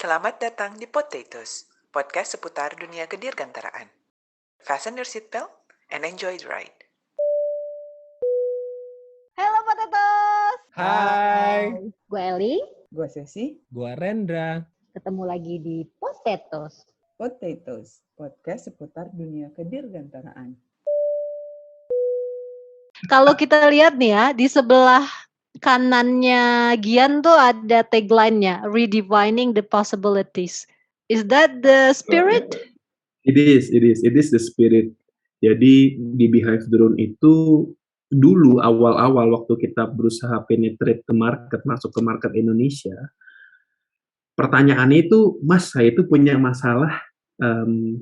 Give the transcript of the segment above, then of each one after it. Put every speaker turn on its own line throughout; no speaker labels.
Selamat datang di Potatoes, podcast seputar dunia kedirgantaraan. Fasten your seatbelt and enjoy the ride.
Halo Potatoes.
Hai.
Gue Eli.
Gue Sesi.
Gua Rendra.
Ketemu lagi di Potatoes.
Potatoes, podcast seputar dunia kedirgantaraan.
Kalau kita lihat nih ya, di sebelah kanannya Gian tuh ada tagline-nya, Redefining the Possibilities. Is that the spirit?
It is the spirit. Jadi di Beehive Drone itu dulu awal-awal waktu kita berusaha penetrate ke market, masuk ke market Indonesia, pertanyaannya itu, Mas, saya itu punya masalah,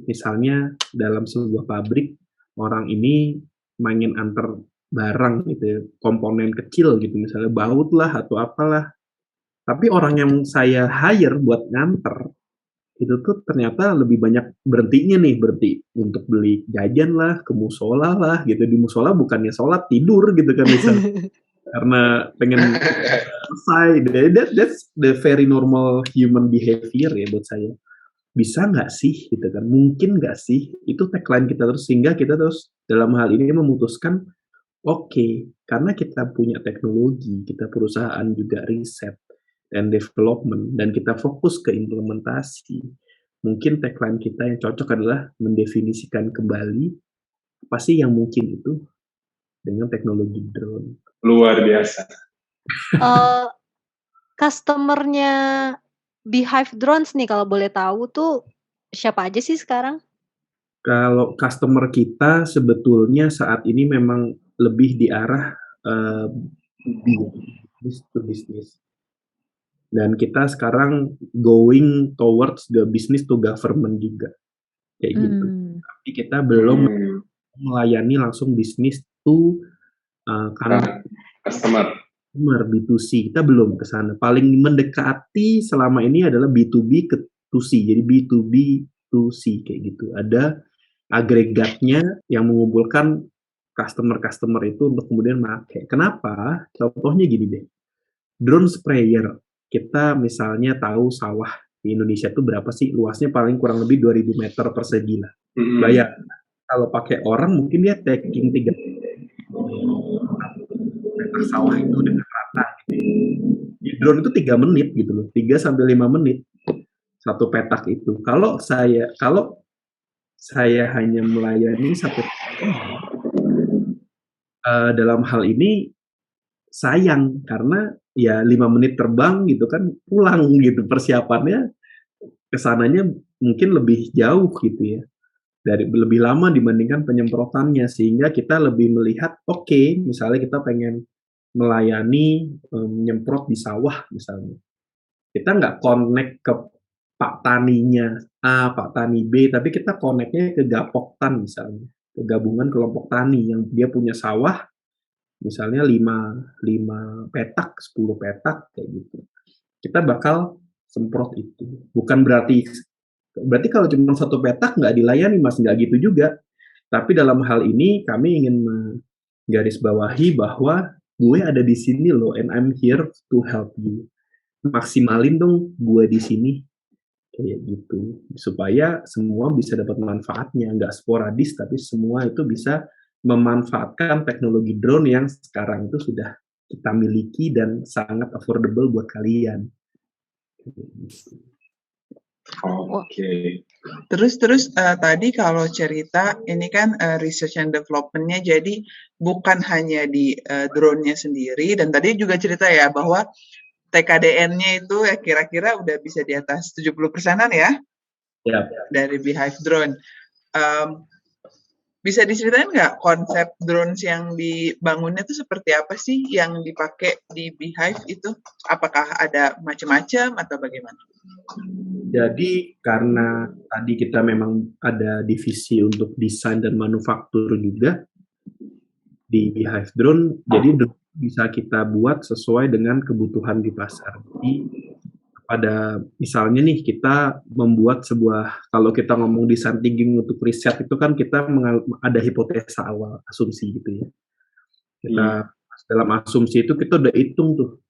misalnya dalam sebuah pabrik, orang ini main antar barang gitu ya, komponen kecil gitu, misalnya baut lah atau apalah. Tapi orang yang saya hire buat nganter, itu tuh ternyata lebih banyak berhenti untuk beli jajan lah, ke musola lah gitu. Di musola bukannya sholat, tidur gitu kan misalnya. Karena pengen selesai. That's the very normal human behavior ya buat saya. Bisa nggak sih gitu kan? Mungkin nggak sih? Itu tagline kita terus, sehingga kita terus dalam hal ini memutuskan, oke, karena kita punya teknologi, kita perusahaan juga riset dan development, dan kita fokus ke implementasi. Mungkin tagline kita yang cocok adalah mendefinisikan kembali apa sih yang mungkin itu dengan teknologi drone.
Luar biasa.
Customer-nya Beehive Drones nih kalau boleh tahu tuh siapa aja sih sekarang?
Kalau customer kita sebetulnya saat ini memang lebih di arah business to business. Dan kita sekarang going towards the business to government juga. Kayak gitu. Tapi kita belum melayani langsung business to
customer
B2C. Kita belum ke sana. Paling mendekati selama ini adalah B2B ke 2C. Jadi B2B to C kayak gitu. Ada agregatnya yang mengumpulkan customer itu untuk kemudian pakai. Kenapa? Contohnya gini deh. Drone sprayer. Kita misalnya tahu sawah di Indonesia itu berapa sih? Luasnya paling kurang lebih 2000 meter persegi lah. Bayar. Kalau pakai orang mungkin dia taking 3 meter sawah itu dengan rata gitu. Di drone itu 3 menit gitu loh. 3 sampai 5 menit satu petak itu. Kalau saya hanya melayani sampai dalam hal ini sayang karena ya 5 menit terbang gitu kan pulang gitu, persiapannya kesananya mungkin lebih jauh gitu ya, dari lebih lama dibandingkan penyemprotannya, sehingga kita lebih melihat oke, misalnya kita pengen melayani menyemprot di sawah misalnya, kita nggak connect ke Pak Taninya A, Pak Tani B, tapi kita connect-nya ke Gapoktan misalnya, ke gabungan kelompok tani yang dia punya sawah misalnya 5 petak, 10 petak kayak gitu. Kita bakal semprot itu. Bukan berarti kalau cuma 1 petak nggak dilayani, Mas, nggak gitu juga. Tapi dalam hal ini kami ingin menggarisbawahi bahwa gue ada di sini loh, and I'm here to help you. Maksimalin dong gue di sini kayak gitu, supaya semua bisa dapat manfaatnya, nggak sporadis, tapi semua itu bisa memanfaatkan teknologi drone yang sekarang itu sudah kita miliki dan sangat affordable buat kalian.
Oke.
Terus tadi kalau cerita ini kan research and development-nya, jadi bukan hanya di drone-nya sendiri, dan tadi juga cerita ya bahwa TKDN-nya itu ya kira-kira udah bisa di atas 70%-an ya?
Ya.
Dari Beehive Drone. Bisa diceritain nggak konsep drones yang dibangunnya itu seperti apa sih yang dipakai di Beehive itu? Apakah ada macam-macam atau bagaimana?
Jadi karena tadi kita memang ada divisi untuk desain dan manufaktur juga di Beehive Drone, jadi bisa kita buat sesuai dengan kebutuhan di pasar. Jadi pada misalnya nih kita membuat sebuah, kalau kita ngomong design thinking untuk riset itu kan kita ada hipotesa awal, asumsi gitu ya. Kita dalam asumsi itu kita udah hitung tuh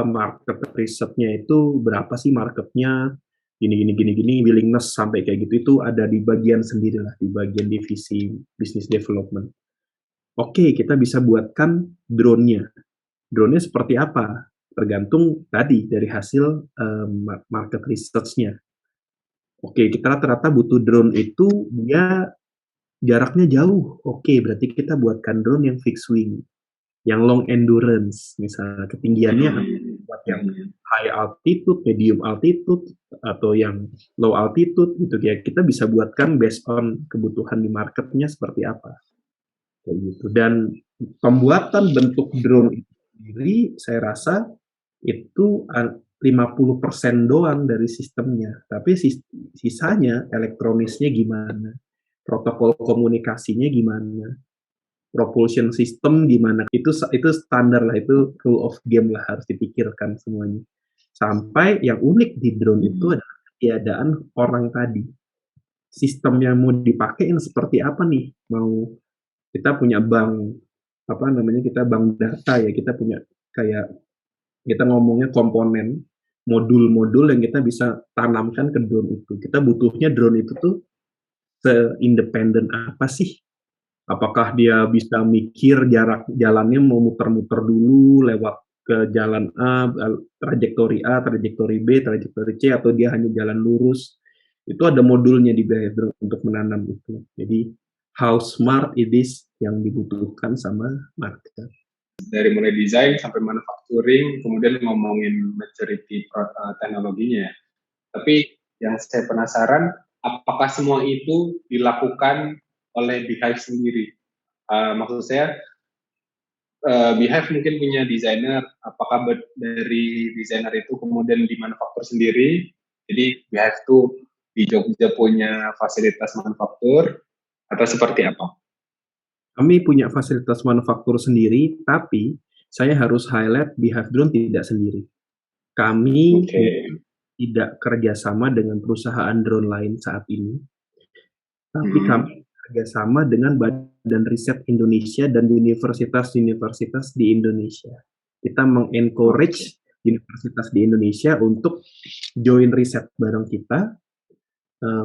market risetnya itu berapa sih marketnya, gini, willingness sampai kayak gitu itu ada di bagian sendiri lah, di bagian divisi business development. Oke, kita bisa buatkan drone-nya. Drone-nya seperti apa? Tergantung tadi dari hasil market research-nya. Oke, kita rata-rata butuh drone itu dia jaraknya jauh. Oke, berarti kita buatkan drone yang fixed wing, yang long endurance, misalnya ketinggiannya buat yang high altitude, medium altitude, atau yang low altitude gitu ya. Kita bisa buatkan based on kebutuhan di marketnya seperti apa. Kayak gitu. Dan pembuatan bentuk drone itu sendiri saya rasa itu 50% doang dari sistemnya, tapi sisanya elektronisnya gimana, protokol komunikasinya gimana, propulsion system gimana, itu standar lah, itu rule of game lah, harus dipikirkan semuanya. Sampai yang unik di drone itu adalah ketiadaan orang tadi. Sistem yang mau dipakai seperti apa nih? Mau kita punya bank kita bank data ya, kita punya kayak kita ngomongnya komponen, modul-modul yang kita bisa tanamkan ke drone itu. Kita butuhnya drone itu tuh se-independen apa sih? Apakah dia bisa mikir jalannya mau muter-muter dulu lewat ke jalan A, trajektori A, trajektori B, trajektori C, atau dia hanya jalan lurus. Itu ada modulnya di drone untuk menanam itu. Jadi how smart it is yang dibutuhkan sama marketer.
Dari mulai desain sampai manufacturing, kemudian ngomongin maturity teknologinya. Tapi yang saya penasaran, apakah semua itu dilakukan oleh Beehive sendiri? Maksud saya, Beehive mungkin punya desainer, apakah dari desainer itu kemudian dimanufaktur sendiri? Jadi Beehive itu di Jogja punya fasilitas manufaktur, atau seperti apa?
Kami punya fasilitas manufaktur sendiri, tapi saya harus highlight Beehive Drone tidak sendiri. Kami tidak kerjasama dengan perusahaan drone lain saat ini, tapi kami kerjasama dengan Badan Riset Indonesia dan universitas-universitas di Indonesia. Kita mengencourage universitas di Indonesia untuk join riset bareng kita,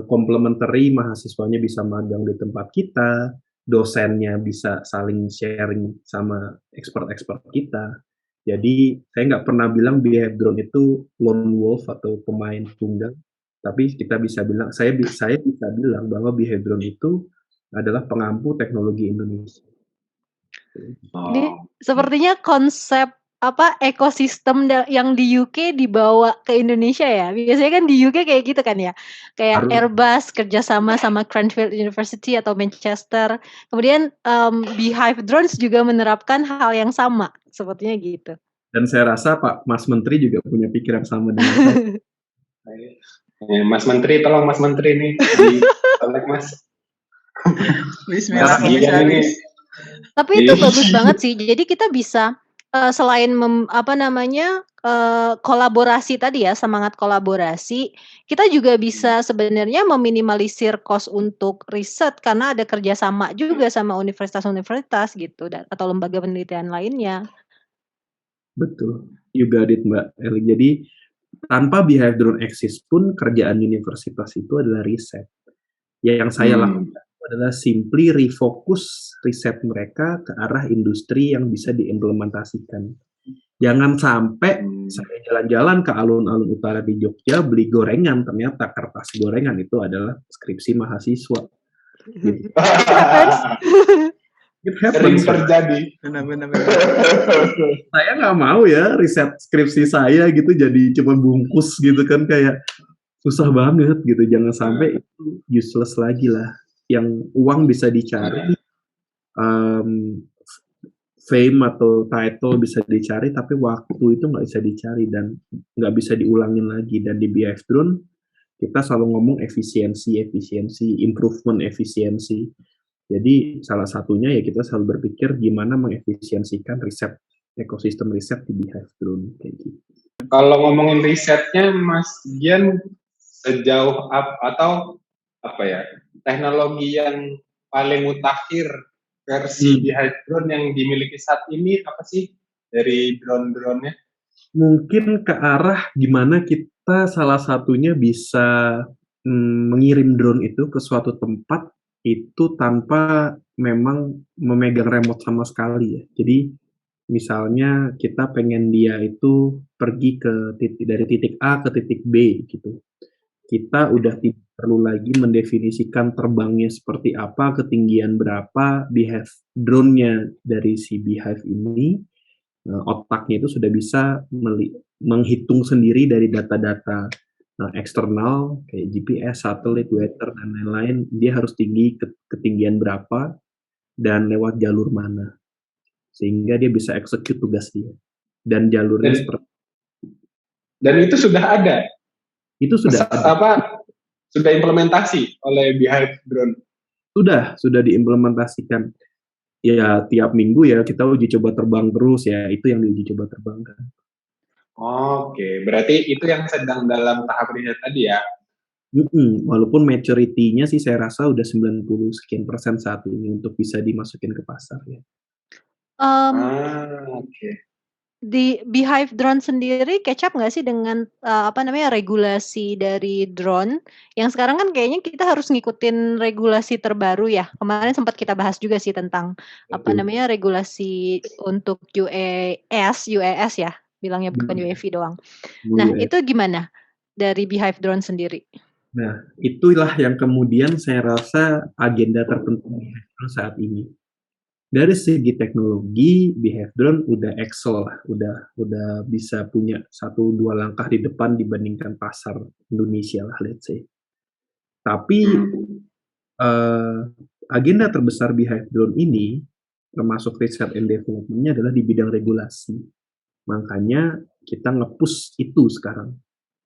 complementary, mahasiswanya bisa magang di tempat kita, dosennya bisa saling sharing sama expert-expert kita. Jadi saya nggak pernah bilang Beehive Drone itu lone wolf atau pemain tunggal, tapi kita bisa bilang, saya bisa bilang bahwa Beehive Drone itu adalah pengampu teknologi Indonesia.
Ini sepertinya konsep ekosistem yang di UK dibawa ke Indonesia ya. Biasanya kan di UK kayak gitu kan ya. Kayak Airbus kerjasama sama Cranfield University atau Manchester. Kemudian Beehive Drones juga menerapkan hal yang sama. Sepertinya gitu.
Dan saya rasa Pak Mas Menteri juga punya pikiran sama dengan saya.
Mas Menteri, tolong Mas Menteri nih. Di Mas.
Bismillah, komisaris.
Tapi itu bagus banget sih. Jadi kita bisa selain kolaborasi tadi ya, semangat kolaborasi, kita juga bisa sebenarnya meminimalisir cost untuk riset karena ada kerjasama juga sama universitas-universitas gitu atau lembaga penelitian lainnya.
Betul, you got it Mbak Eli. Jadi tanpa Beehive Drone exist pun kerjaan universitas itu adalah riset. Yang saya lakukan adalah simply refocus riset mereka ke arah industri yang bisa diimplementasikan. Jangan sampai saya jalan-jalan ke alun-alun utara di Jogja beli gorengan, ternyata kertas gorengan itu adalah skripsi mahasiswa. Gitu.
Sering terjadi.
Benar-benar.
Saya nggak mau ya riset skripsi saya gitu jadi cuma bungkus gitu kan, kayak susah banget gitu. Jangan sampai itu useless lagi lah. Yang uang bisa dicari, fame atau title bisa dicari, tapi waktu itu nggak bisa dicari dan nggak bisa diulangin lagi. Dan di Beehive Drone kita selalu ngomong efisiensi, improvement efisiensi. Jadi salah satunya ya kita selalu berpikir gimana mengefisiensikan riset, ekosistem riset di Beehive Drone kayak gitu.
Kalau ngomongin risetnya, Mas Gian sejauh atau apa ya, teknologi yang paling mutakhir versi Beehive Drone yang dimiliki saat ini apa sih dari drone-drone-nya?
Mungkin ke arah gimana kita salah satunya bisa mengirim drone itu ke suatu tempat itu tanpa memang memegang remote sama sekali ya. Jadi misalnya kita pengen dia itu pergi dari titik A ke titik B gitu. Kita udah tidak perlu lagi mendefinisikan terbangnya seperti apa, ketinggian berapa, beehive drone-nya dari si beehive ini, otaknya itu sudah bisa menghitung sendiri dari data-data eksternal kayak GPS, satelit, weather, dan lain-lain. Dia harus tinggi ketinggian berapa dan lewat jalur mana, sehingga dia bisa execute tugas dia. Dan jalurnya seperti
dan itu sudah ada.
Itu sudah ada.
Sudah implementasi oleh Beehive Drone.
Sudah diimplementasikan. Ya tiap minggu ya kita uji coba terbang terus ya, itu yang diuji coba terbangkan.
Oke, berarti itu yang sedang dalam tahap riset tadi ya?
Walaupun maturity-nya sih saya rasa udah 90 sekian persen saat ini untuk bisa dimasukin ke pasar ya.
Oke.
Di Beehive Drone sendiri catch up nggak sih dengan regulasi dari drone? Yang sekarang kan kayaknya kita harus ngikutin regulasi terbaru ya. Kemarin sempat kita bahas juga sih tentang regulasi untuk UAS ya, bilangnya bukan UAV doang. Nah, itu gimana dari Beehive Drone sendiri?
Nah, itulah yang kemudian saya rasa agenda terpenting saat ini. Dari segi teknologi, Beehive Drone udah excel lah, udah bisa punya 1-2 langkah di depan dibandingkan pasar Indonesia lah, let's say. Tapi agenda terbesar Beehive Drone ini, termasuk research and development-nya adalah di bidang regulasi. Makanya kita nge-push itu sekarang.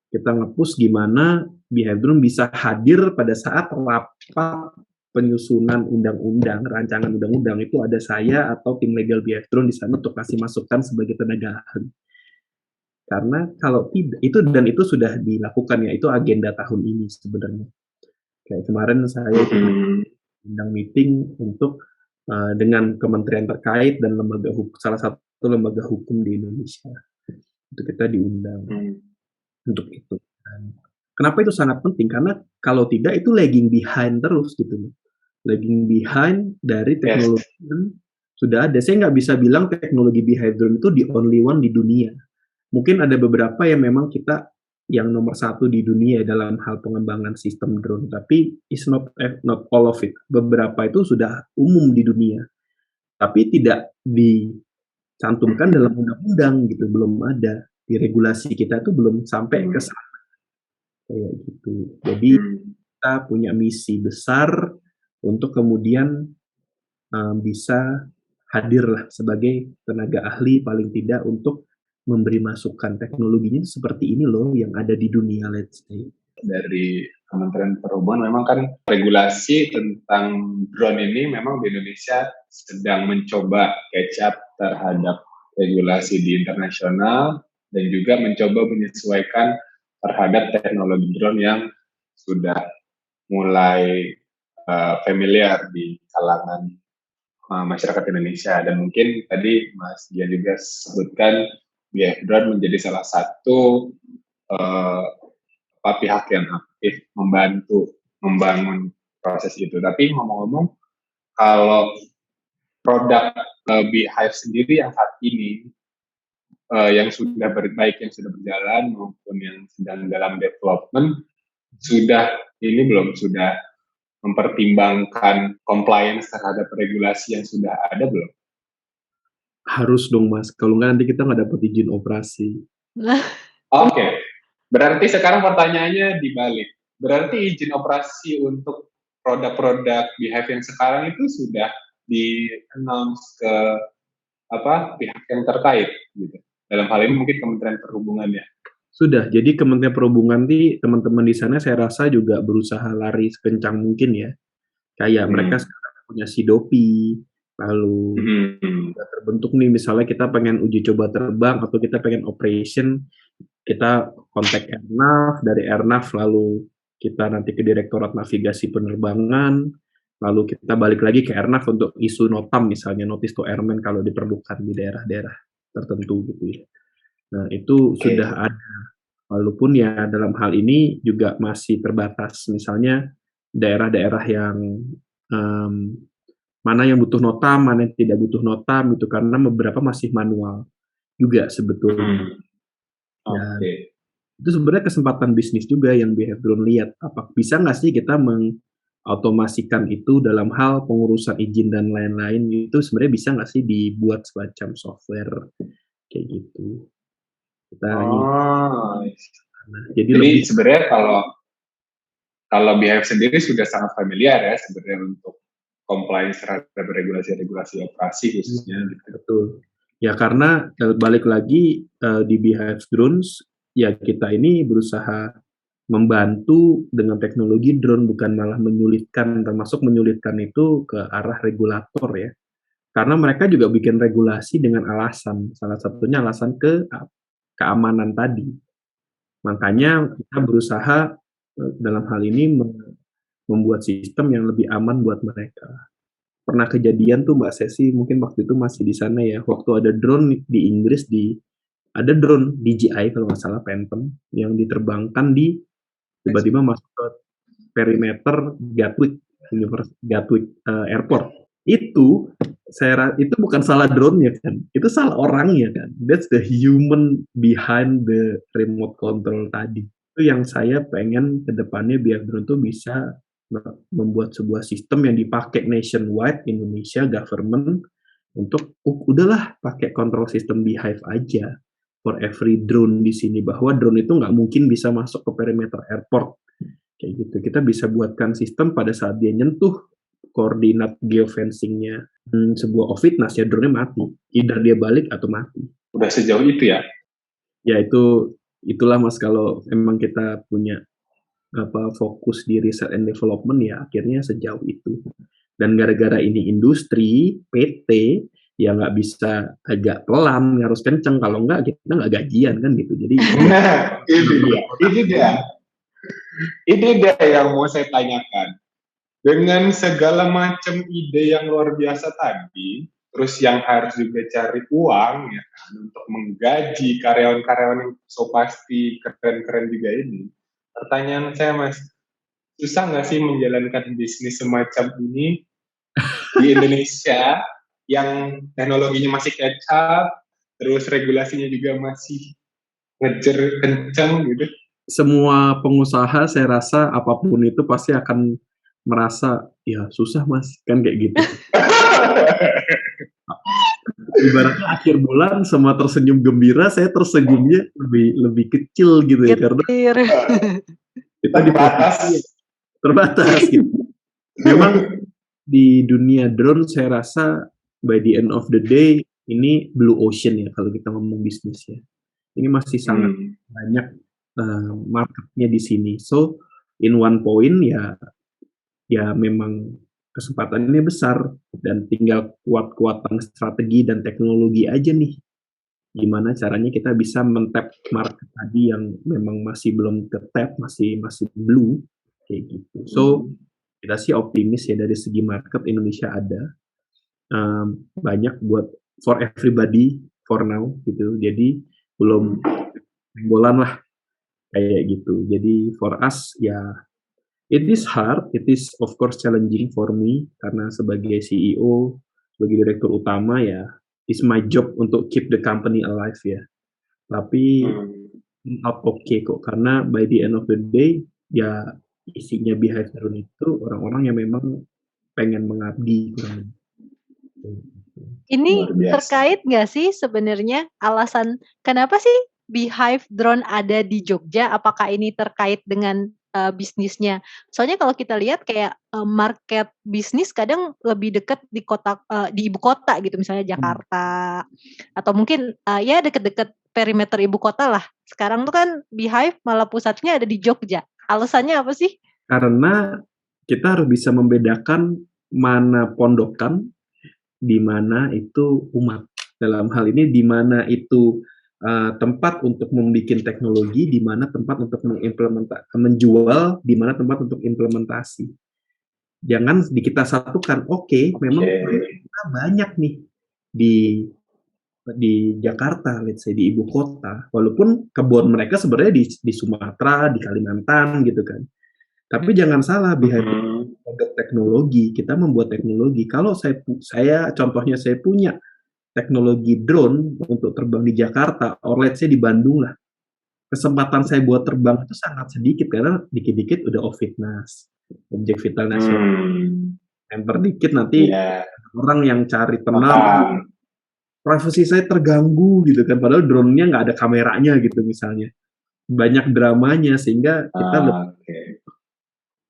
Kita nge-push gimana Beehive Drone bisa hadir pada saat rapat penyusunan undang-undang, rancangan undang-undang itu ada saya atau tim legal Beehive Drone di sana untuk kasih masukan sebagai tenaga ahli. Karena kalau tidak, itu sudah dilakukan ya, itu agenda tahun ini sebenarnya. Kayak kemarin saya undang meeting untuk dengan kementerian terkait dan salah satu lembaga hukum di Indonesia. Itu kita diundang untuk itu. Dan kenapa itu sangat penting? Karena kalau tidak itu lagging behind terus gitu. Lagging behind dari teknologi yang sudah ada. Saya nggak bisa bilang teknologi Beehive Drone itu the only one di dunia. Mungkin ada beberapa yang memang kita yang nomor 1 di dunia dalam hal pengembangan sistem drone, tapi it's not all of it. Beberapa itu sudah umum di dunia, tapi tidak dicantumkan dalam undang-undang gitu, belum ada di regulasi kita tuh belum sampai ke sana kayak gitu. Jadi kita punya misi besar untuk kemudian bisa hadirlah sebagai tenaga ahli paling tidak untuk memberi masukan teknologinya seperti ini loh yang ada di dunia, let's say.
Dari Kementerian Perhubungan memang kan regulasi tentang drone ini memang di Indonesia sedang mencoba catch up terhadap regulasi di internasional dan juga mencoba menyesuaikan terhadap teknologi drone yang sudah mulai familiar di kalangan masyarakat Indonesia. Dan mungkin tadi Mas Gian juga sebutkan Beehive Drone menjadi salah satu pihak yang aktif membantu membangun proses itu. Tapi ngomong-ngomong, kalau produk Beehive sendiri yang saat ini yang sudah baik yang sudah berjalan maupun yang sedang dalam development sudah mempertimbangkan compliance terhadap regulasi yang sudah ada belum?
Harus dong Mas, kalau nggak nanti kita nggak dapat izin operasi.
Oke. Berarti sekarang pertanyaannya dibalik. Berarti izin operasi untuk produk-produk Beehive yang sekarang itu sudah di-announce ke pihak yang terkait gitu. Dalam hal ini mungkin Kementerian Perhubungan ya.
Sudah, jadi Kementerian Perhubungan teman-teman di sana saya rasa juga berusaha lari sekencang mungkin ya. Kayak mereka sekarang punya Sidopi, lalu terbentuk nih misalnya kita pengen uji coba terbang atau kita pengen operation, kita kontak Airnav, dari Airnav lalu kita nanti ke Direktorat Navigasi Penerbangan, lalu kita balik lagi ke Airnav untuk isu notam misalnya, notice to airmen kalau diperlukan di daerah-daerah tertentu gitu ya. Nah, itu sudah ada. Walaupun ya dalam hal ini juga masih terbatas. Misalnya daerah-daerah yang mana yang butuh notam, mana yang tidak butuh notam, itu karena beberapa masih manual juga sebetulnya. Dan itu sebenarnya kesempatan bisnis juga yang Behave Drone lihat. Apa bisa nggak sih kita mengautomasikan itu dalam hal pengurusan izin dan lain-lain, itu sebenarnya bisa nggak sih dibuat semacam software kayak gitu.
Jadi sebenarnya kalau Behave sendiri sudah sangat familiar ya sebenarnya untuk compliance terhadap regulasi-regulasi operasi khususnya.
Betul. Ya karena balik lagi di Behave Drones, ya kita ini berusaha membantu dengan teknologi drone, bukan malah menyulitkan, termasuk menyulitkan itu ke arah regulator ya. Karena mereka juga bikin regulasi dengan alasan, salah satunya alasan keamanan tadi. Makanya kita berusaha dalam hal ini membuat sistem yang lebih aman buat mereka. Pernah kejadian tuh Mbak Sesi, mungkin waktu itu masih di sana ya, waktu ada drone di Inggris, ada drone DJI kalau nggak salah Phantom, yang diterbangkan tiba-tiba masuk ke perimeter Gatwick Airport. Itu bukan salah drone-nya kan, itu salah orangnya kan. That's the human behind the remote control tadi. Itu yang saya pengen ke depannya biar drone tuh bisa membuat sebuah sistem yang dipakai nationwide Indonesia government untuk udahlah pakai control system Behave aja for every drone di sini, bahwa drone itu nggak mungkin bisa masuk ke perimeter airport kayak gitu. Kita bisa buatkan sistem pada saat dia nyentuh koordinat geofencingnya sebuah off-witness, ya drone-nya mati, either dia balik atau mati.
Udah sejauh itu ya?
Ya itulah Mas, kalau emang kita punya fokus di research and development ya akhirnya sejauh itu. Dan gara-gara ini industri PT ya nggak bisa agak pelan, harus kenceng, kalau nggak kita nggak gajian kan gitu. Jadi
ini dia yang mau saya tanyakan. Dengan segala macam ide yang luar biasa tadi, terus yang harus juga cari uang ya kan untuk menggaji karyawan-karyawan yang so pasti keren-keren juga ini. Pertanyaan saya Mas, susah nggak sih menjalankan bisnis semacam ini di Indonesia yang teknologinya masih catch up, terus regulasinya juga masih ngejer kencang gitu?
Semua pengusaha saya rasa apapun itu pasti akan merasa ya susah Mas, kan kayak gitu. Ibaratnya akhir bulan semua tersenyum gembira, saya tersenyumnya lebih kecil gitu ya, karena kita terbatas gitu. Memang di dunia drone saya rasa by the end of the day ini blue ocean ya kalau kita ngomong bisnis ya. Ini masih sangat banyak marketnya di sini. So in one point ya memang kesempatannya besar, dan tinggal kuat-kuatan strategi dan teknologi aja nih. Gimana caranya kita bisa men-tap market tadi yang memang masih belum ke-tap, masih blue kayak gitu. So kita sih optimis ya dari segi market Indonesia ada banyak buat for everybody for now gitu. Jadi belum bolan lah kayak gitu. Jadi for us ya it is hard, it is of course challenging for me, karena sebagai CEO, sebagai direktur utama ya, it's my job untuk keep the company alive ya. Tapi not okay kok, karena by the end of the day, ya isinya Behave Drone itu orang-orang yang memang pengen mengabdi.
Ini terkait nggak sih sebenarnya alasan kenapa sih Behave Drone ada di Jogja? Apakah ini terkait dengan bisnisnya? Soalnya kalau kita lihat kayak market bisnis kadang lebih dekat di kota, di ibu kota gitu, misalnya Jakarta atau mungkin ya deket-deket perimeter ibu kota lah. Sekarang tuh kan Behave malah pusatnya ada di Jogja. Alasannya apa sih?
Karena kita harus bisa membedakan mana pondokan, di mana itu umat. Dalam hal ini di mana itu tempat untuk membuat teknologi, di mana tempat untuk menjual, di mana tempat untuk implementasi. Jangan kita satukan. Oke, memang kita banyak nih di di Jakarta, let's say di ibu kota, walaupun kebun mereka sebenarnya di Sumatera, di Kalimantan gitu kan. Tapi jangan salah, behind teknologi, kita membuat teknologi. Kalau saya contohnya saya punya teknologi drone untuk terbang di Jakarta, or let's say di Bandung lah. Kesempatan saya buat terbang itu sangat sedikit karena dikit-dikit udah off fitness, objek vital nasional. Member dikit nanti orang yang cari tenang, privasi saya terganggu gitu kan, padahal drone-nya nggak ada kameranya gitu misalnya. Banyak dramanya sehingga kita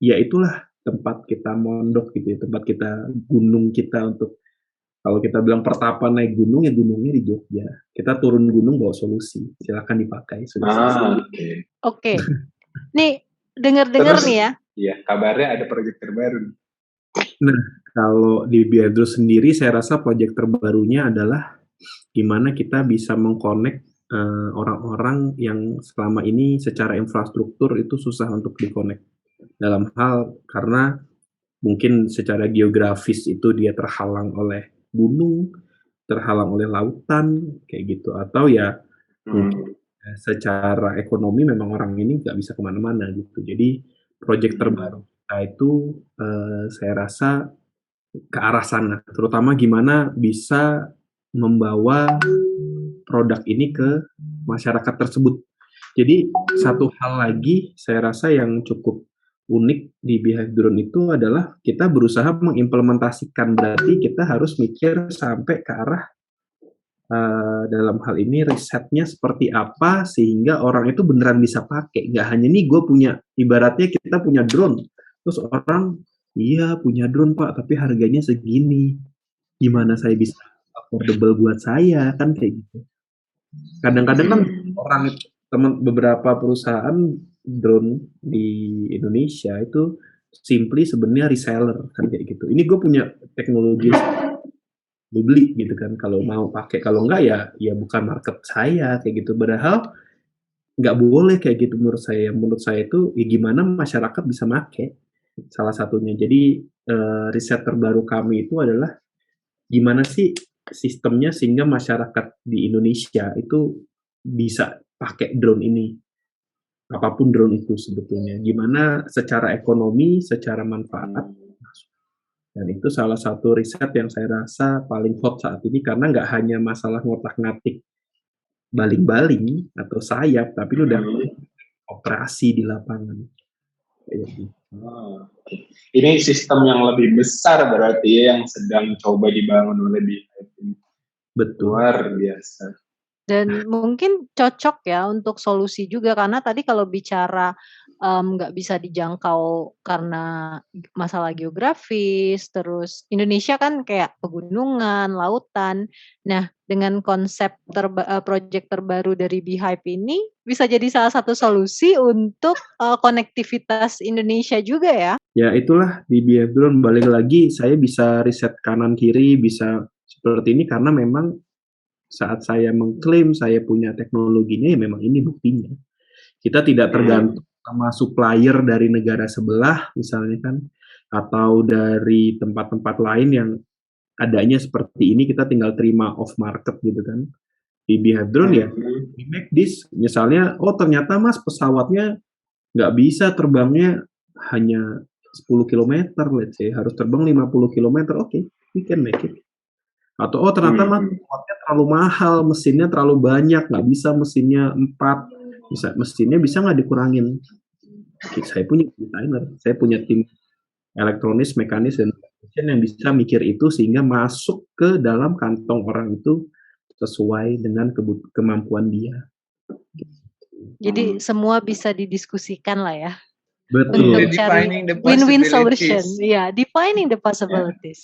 ya itulah tempat kita mondok gitu ya, tempat kita gunung kita untuk kalau kita bilang pertapa naik gunung ya gunungnya di Jogja. Kita turun gunung bawa solusi, silakan dipakai.
Oke. Nih dengar-dengar nih ya.
Iya, kabarnya ada proyek terbaru.
Nah, kalau di Biadro sendiri saya rasa proyek terbarunya adalah gimana kita bisa mengkonek orang-orang yang selama ini secara infrastruktur itu susah untuk dikonek. Dalam hal karena mungkin secara geografis itu dia terhalang oleh gunung, terhalang oleh lautan, kayak gitu. Atau ya mungkin secara ekonomi memang orang ini nggak bisa kemana-mana gitu. Jadi proyek terbaru kita itu saya rasa ke arah sana. Terutama gimana bisa membawa produk ini ke masyarakat tersebut. Jadi satu hal lagi saya rasa yang cukup unik di Beehive Drone itu adalah kita berusaha mengimplementasikan, berarti kita harus mikir sampai ke arah dalam hal ini risetnya seperti apa sehingga orang itu beneran bisa pakai. Nggak hanya nih gue punya, ibaratnya kita punya drone, terus orang, iya punya drone Pak, tapi harganya segini. Gimana saya bisa affordable buat saya, kan kayak gitu. Kadang-kadang kan beberapa perusahaan drone di Indonesia itu simply sebenarnya reseller kan kayak gitu. Ini gue punya teknologi, gue beli gitu kan. Kalau mau pakai, kalau enggak ya bukan market saya kayak gitu. Padahal nggak boleh kayak gitu menurut saya. Menurut saya itu ya gimana masyarakat bisa pakai, salah satunya. Jadi riset terbaru kami itu adalah gimana sih sistemnya sehingga masyarakat di Indonesia itu bisa pakai drone ini, apapun drone itu sebetulnya, gimana secara ekonomi, secara manfaat, dan itu salah satu riset yang saya rasa paling hot saat ini karena nggak hanya masalah ngotak-ngatik baling-baling atau sayap, tapi lu udah operasi di lapangan.
Ini sistem yang lebih besar berarti ya yang sedang coba dibangun oleh Beehive ini.
Betul.
Luar biasa.
Dan mungkin cocok ya untuk solusi juga karena tadi kalau bicara nggak bisa dijangkau karena masalah geografis, terus Indonesia kan kayak pegunungan, lautan. Nah, dengan konsep proyek terbaru dari Beehive ini bisa jadi salah satu solusi untuk konektivitas Indonesia juga ya.
Ya itulah di Beehive Drone, balik lagi saya bisa riset kanan kiri, bisa seperti ini karena memang saat saya mengklaim saya punya teknologinya ya memang ini buktinya. Kita tidak tergantung sama supplier dari negara sebelah misalnya kan, atau dari tempat-tempat lain yang adanya seperti ini, kita tinggal terima off market gitu kan. Di Beehive Drone ya, we make this, misalnya, oh ternyata mas pesawatnya nggak bisa terbangnya hanya 10 km, let's say, harus terbang 50 km, oke, we can make it. Atau oh ternyata mas pesawatnya terlalu mahal, mesinnya terlalu banyak, nggak bisa mesinnya 4, mesinnya bisa nggak dikurangin? Saya punya desainer, saya punya tim elektronis, mekanis, dan yang bisa mikir itu sehingga masuk ke dalam kantong orang itu sesuai dengan kemampuan dia.
Jadi semua bisa didiskusikan lah ya.
Betul.
Untuk cari win-win solution. Iya, defining the possibilities.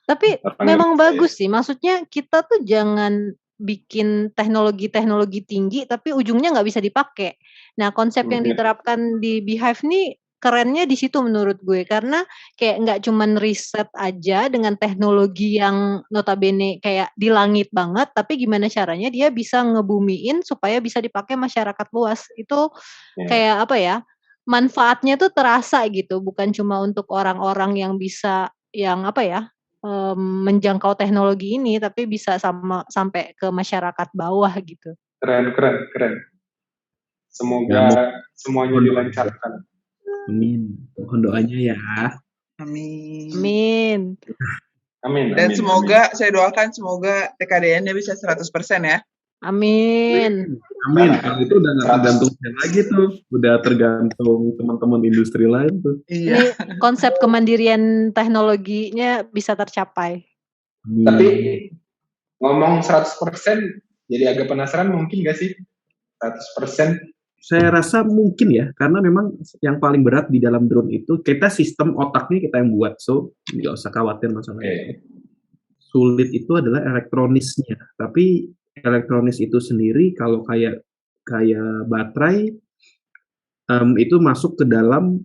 Tapi memang bagus sih, maksudnya kita tuh jangan bikin teknologi-teknologi tinggi tapi ujungnya nggak bisa dipakai. Nah, konsep yang diterapkan di Beehive nih kerennya di situ menurut gue, karena kayak nggak cuman riset aja dengan teknologi yang notabene kayak di langit banget, tapi gimana caranya dia bisa ngebumiin supaya bisa dipakai masyarakat luas. Itu kayak apa ya, manfaatnya tuh terasa gitu, bukan cuma untuk orang-orang yang bisa, yang apa ya, menjangkau teknologi ini, tapi bisa sampai ke masyarakat bawah gitu.
Keren. Semoga semuanya dilancarkan.
Amin. Mohon doanya ya.
Amin.
Amin.
Dan semoga saya doakan semoga TKDN-nya bisa 100% ya.
Amin.
Kalau itu udah nggak tergantung saya lagi tuh, udah tergantung teman-teman industri lain tuh.
Ini konsep kemandirian teknologinya bisa tercapai.
Tapi ngomong 100% jadi agak penasaran, mungkin nggak sih 100%?
Saya rasa mungkin ya, karena memang yang paling berat di dalam drone itu kita sistem otaknya kita yang buat, so nggak usah khawatir masalah itu. Sulit itu adalah elektronisnya, tapi elektronis itu sendiri kalau kayak baterai itu masuk ke dalam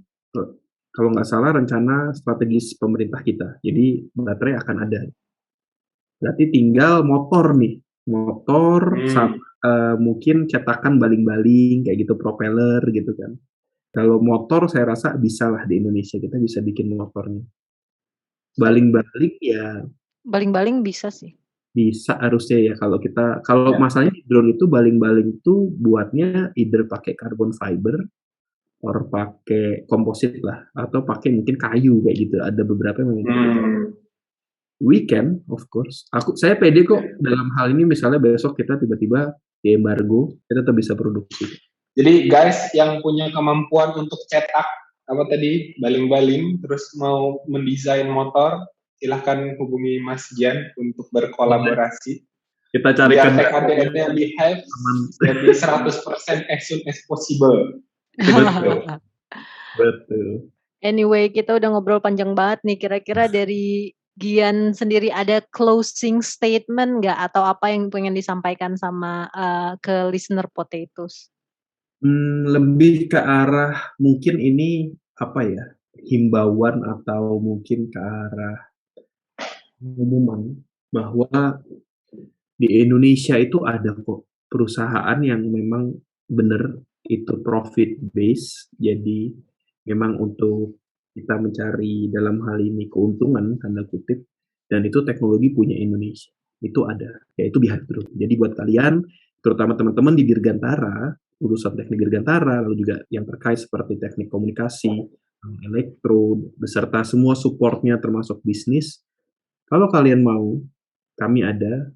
kalau nggak salah rencana strategis pemerintah kita. Jadi baterai akan ada. Berarti tinggal motor nih, mungkin cetakan baling-baling kayak gitu, propeller gitu kan. Kalau motor saya rasa bisa lah di Indonesia, kita bisa bikin motornya. Baling-baling ya.
Baling-baling bisa sih.
Bisa harusnya ya kalau masalahnya di drone itu baling-baling itu buatnya either pakai carbon fiber or pakai komposit lah, atau pakai mungkin kayu kayak gitu. Ada beberapa yang we can, of course. Saya pede kok dalam hal ini, misalnya besok kita tiba-tiba di embargo, kita tetap bisa produksi.
Jadi guys yang punya kemampuan untuk cetak baling-baling, terus mau mendesain motor, silahkan hubungi Mas Gian untuk berkolaborasi.
Kita carikan
TKDN-nya Beehive jadi 100% as soon as possible.
Betul.
Anyway, kita udah ngobrol panjang banget nih. Kira-kira dari Gian sendiri ada closing statement nggak, atau apa yang pengen disampaikan sama ke listener Potatoes?
Lebih ke arah mungkin ini himbauan atau mungkin ke arah pengumuman bahwa di Indonesia itu ada kok perusahaan yang memang benar itu profit base, jadi memang untuk kita mencari dalam hal ini keuntungan tanda kutip, dan itu teknologi punya Indonesia, itu ada, yaitu Beehive Drone. Jadi buat kalian, terutama teman-teman di Dirgantara, urusan teknik Dirgantara, lalu juga yang terkait seperti teknik komunikasi, elektro, beserta semua supportnya termasuk bisnis, kalau kalian mau, kami ada,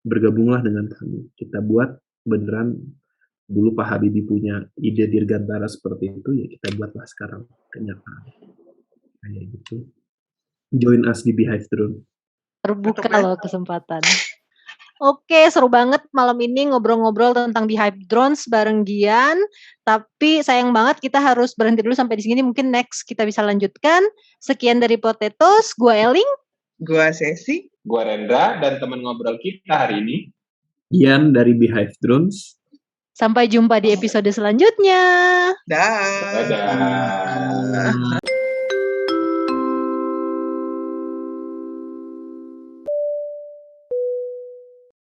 bergabunglah dengan kami. Kita buat beneran, dulu Pak Habibie punya ide Dirgantara seperti itu, ya kita buatlah sekarang kenyataan. Kayak gitu. Join us di Beehive Drone.
Terbuka loh kesempatan. Oke, seru banget malam ini ngobrol-ngobrol tentang Beehive Drones bareng Gian. Tapi sayang banget kita harus berhenti dulu sampai di sini. Mungkin next kita bisa lanjutkan. Sekian dari Potatoes, gua Eling.
Gua Sesi.
Gua Rendra, dan teman ngobrol kita hari ini
Ian dari Beehive Drones.
Sampai jumpa di episode selanjutnya.
Dadah.